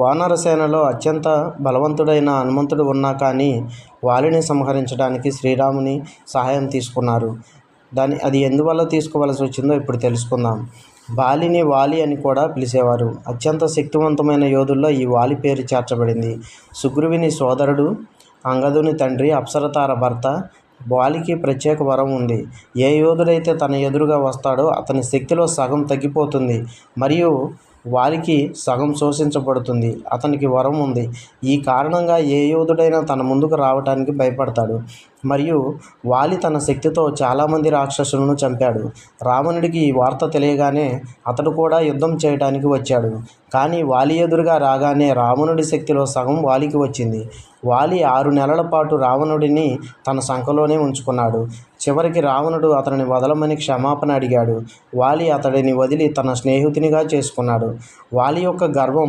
వానర సేనలో అత్యంత బలవంతుడైన హనుమంతుడు ఉన్నా కానీ వాలిని సంహరించడానికి శ్రీరాముని సహాయం తీసుకున్నారు. అది ఎందువల్ల తీసుకోవలసి వచ్చిందో ఇప్పుడు తెలుసుకుందాం. వాలిని వాలి అని కూడా పిలిచేవారు. అత్యంత శక్తివంతమైన యోధుల్లో ఈ వాలి పేరు చేర్చబడింది. సుగ్రీవుని సోదరుడు, అంగదుని తండ్రి, అప్సరతార భర్త. వాలికి ప్రత్యేక వరం ఉంది. ఏ యోధుడైతే తన ఎదురుగా వస్తాడో అతని శక్తిలో సగం తగ్గిపోతుంది మరియు వాలికి సగం శోషించబడుతుంది. అతనికి వరం ఉంది. ఈ కారణంగా ఏ యోధుడైనా తన ముందుకు రావటానికి భయపడతాడు. మరియు వాలి తన శక్తితో చాలామంది రాక్షసులను చంపాడు. రావణుడికి ఈ వార్త తెలియగానే అతడు కూడా యుద్ధం చేయడానికి వచ్చాడు. కానీ వాలి ఎదురుగా రాగానే రావణుడి శక్తిలో సగం వాలికి వచ్చింది. వాలి 6 నెలల పాటు రావణుడిని తన సంకలోనే ఉంచుకున్నాడు. చివరికి రావణుడు అతనిని వదలమని క్షమాపణ అడిగాడు. వాలి అతడిని వదిలి తన స్నేహితునిగా చేసుకున్నాడు. వాలి యొక్క గర్వం